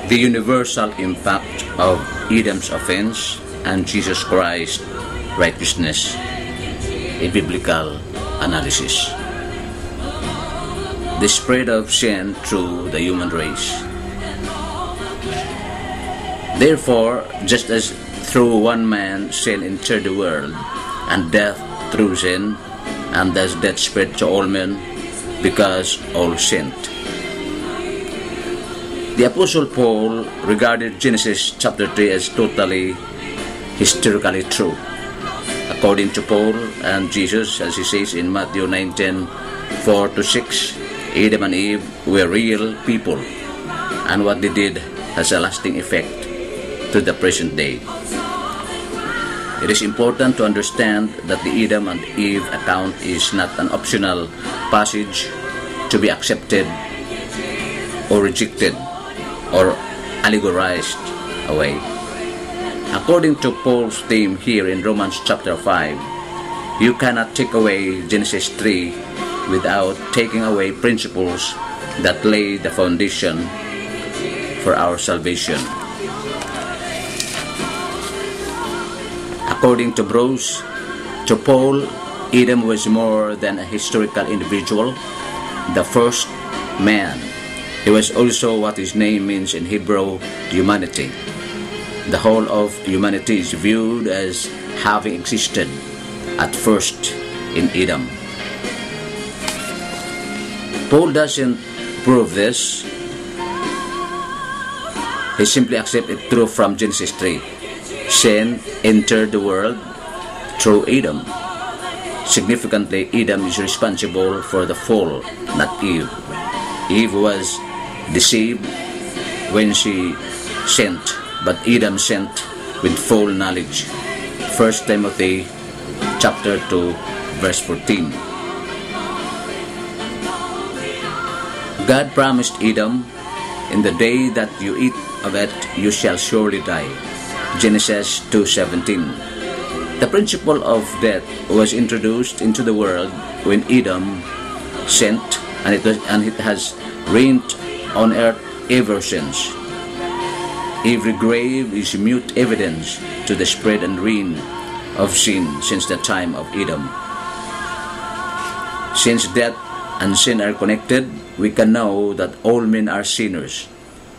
The universal impact of Adam's offense and Jesus Christ's righteousness, a biblical analysis. The spread of sin through the human race. Therefore, just as through one man sin entered the world, and death through sin, and thus death spread to all men, because all sinned. The Apostle Paul regarded Genesis chapter 3 as totally historically true. According to Paul and Jesus, as he says in Matthew 19, 4-6, Adam and Eve were real people, and what they did has a lasting effect to the present day. It is important to understand that the Adam and Eve account is not an optional passage to be accepted or rejected or allegorized away. According to Paul's theme here in Romans chapter 5, you cannot take away Genesis 3 without taking away principles that lay the foundation for our salvation. According to Bruce, to Paul, Adam was more than a historical individual, the first man. He was also what his name means in Hebrew, humanity. The whole of humanity is viewed as having existed at first in Adam. Paul doesn't prove this. He simply accepts it true from Genesis 3. Sin entered the world through Adam. Significantly, Adam is responsible for the fall, not Eve. Eve was deceived when she sinned, but Adam sinned with full knowledge. 1 Timothy chapter 2, verse 14. God promised Adam, "In the day that you eat of it, you shall surely die." Genesis 2:17. The principle of death was introduced into the world when Adam sinned, and it has reigned on earth ever since. Every grave is mute evidence to the spread and reign of sin since the time of Adam. Since death and sin are connected, we can know that all men are sinners,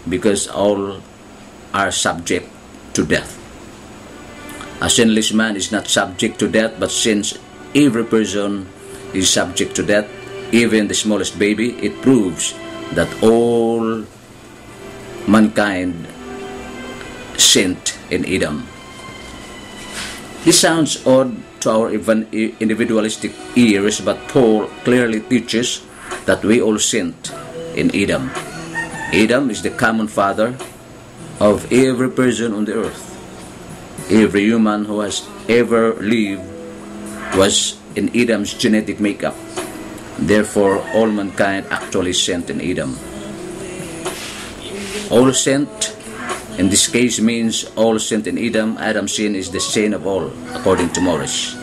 because all are subject to death. A sinless man is not subject to death, but since every person is subject to death, even the smallest baby, it proves that all mankind sinned in Adam. This sounds odd to our even individualistic ears, but Paul clearly teaches that we all sinned in Adam. Adam is the common father of every person on the earth. Every human who has ever lived was in Adam's genetic makeup. Therefore, all mankind actually sinned in Adam. All sinned, in this case, means all sinned in Adam. Adam's sin is the sin of all, according to Morris.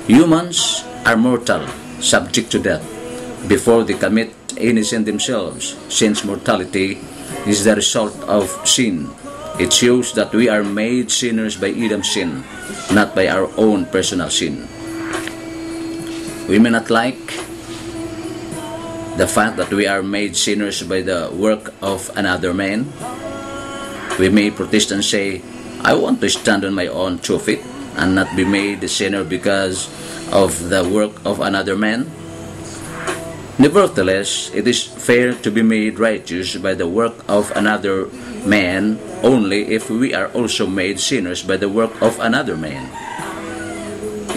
Humans are mortal, subject to death, before they commit any sin themselves. Since mortality is the result of sin, it shows that we are made sinners by Adam's sin, not by our own personal sin. We may not like the fact that we are made sinners by the work of another man. We may protest and say, "I want to stand on my own 2 feet and not be made a sinner because of the work of another man." Nevertheless, it is fair to be made righteous by the work of another man only if we are also made sinners by the work of another man.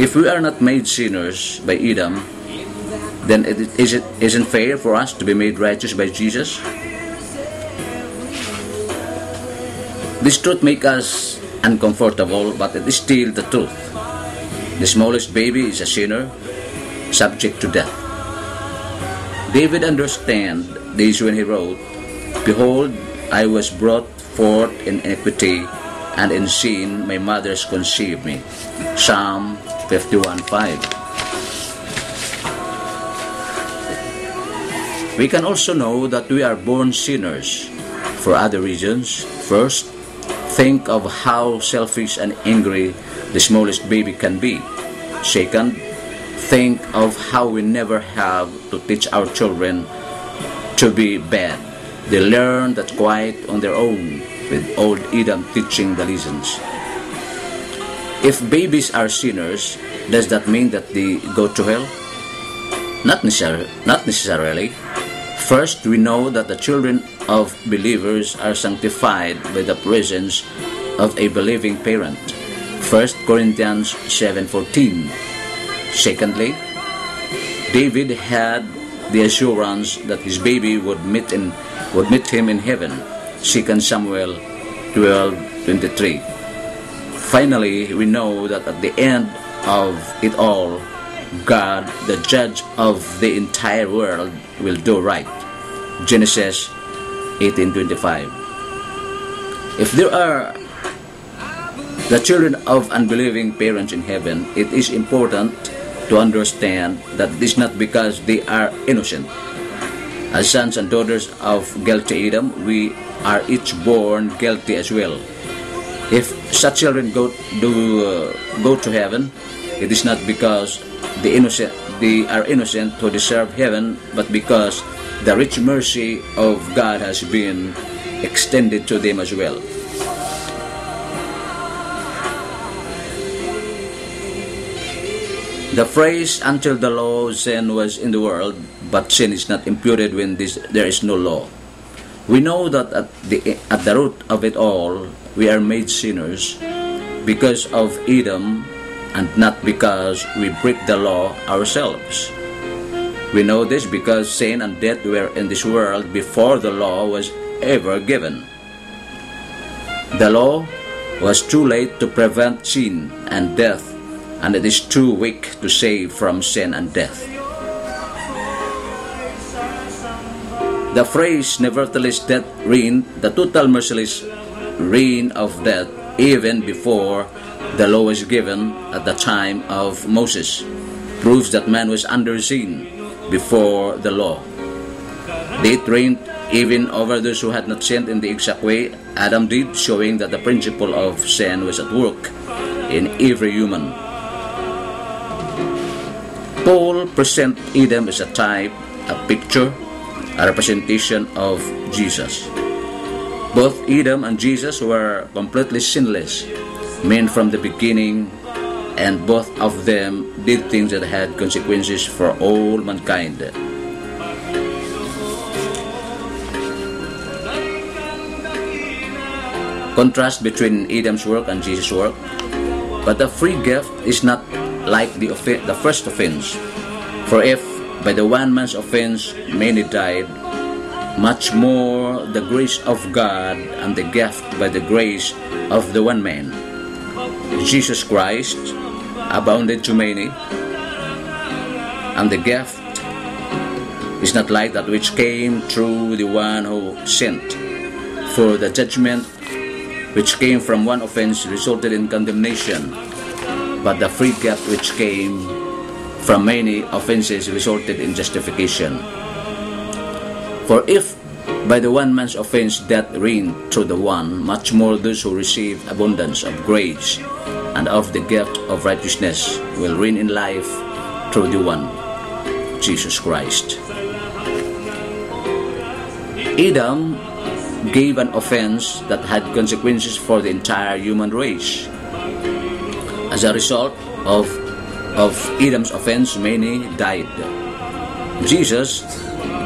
If we are not made sinners by Adam, then isn't fair for us to be made righteous by Jesus? This truth makes us uncomfortable, but it is still the truth. The smallest baby is a sinner, subject to death. David understood this when he wrote, "Behold, I was brought forth in iniquity, and in sin my mother's conceived me." Psalm 51:5. We can also know that we are born sinners for other reasons. First, think of how selfish and angry the smallest baby can be. Second, think of how we never have to teach our children to be bad. They learn that quite on their own, with old Adam teaching the lessons. If babies are sinners, does that mean that they go to hell? Not necessarily. First, we know that the children of believers are sanctified by the presence of a believing parent. 1 Corinthians 7:14. Secondly, David had the assurance that his baby would meet him in heaven. 2 Samuel 12:23. Finally, we know that at the end of it all, God, the judge of the entire world, will do right. Genesis 18:25. If there are the children of unbelieving parents in heaven, it is important to understand that it is not because they are innocent. As sons and daughters of guilty Adam, we are each born guilty as well. If such children go to heaven, it is not because they are innocent who deserve heaven, but because the rich mercy of God has been extended to them as well. The phrase, until the law, sin was in the world, but sin is not imputed when there is no law. We know that at the root of it all, we are made sinners because of Adam and not because we break the law ourselves. We know this because sin and death were in this world before the law was ever given. The law was too late to prevent sin and death, and it is too weak to save from sin and death. The phrase, nevertheless death reigned, the total merciless reign of death, even before the law was given at the time of Moses, proves that man was under sin before the law. Death reigned even over those who had not sinned in the exact way Adam did, showing that the principle of sin was at work in every human. Paul presents Adam as a type, a picture, a representation of Jesus. Both Adam and Jesus were completely sinless men from the beginning, and both of them did things that had consequences for all mankind. Contrast between Adam's work and Jesus' work. But the free gift is not like the first offense. For if by the one man's offense many died, much more the grace of God and the gift by the grace of the one man, Jesus Christ, abounded to many. And the gift is not like that which came through the one who sinned. For the judgment which came from one offense resulted in condemnation, but the free gift which came from many offenses resulted in justification. For if by the one man's offense death reigned through the one, much more those who received abundance of grace and of the gift of righteousness will reign in life through the one, Jesus Christ. Adam gave an offense that had consequences for the entire human race. As a result of Adam's offense, many died. Jesus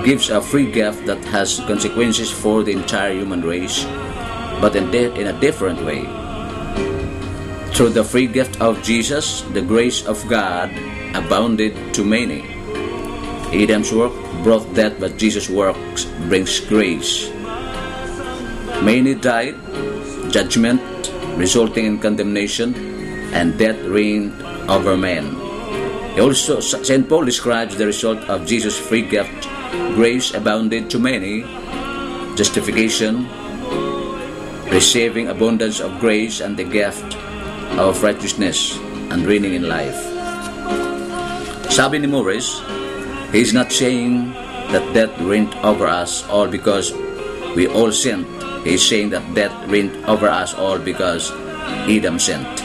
gives a free gift that has consequences for the entire human race, but in a different way. Through the free gift of Jesus, the grace of God abounded to many. Adam's work brought death, but Jesus' work brings grace. Many died, judgment resulting in condemnation, and death reigned over men. Also, St. Paul describes the result of Jesus' free gift. Grace abounded to many, justification, receiving abundance of grace and the gift of righteousness, and reigning in life. Sabi ni Morris, he is not saying that death reigned over us all because we all sinned, He is saying that death reigned over us all because Adam sinned.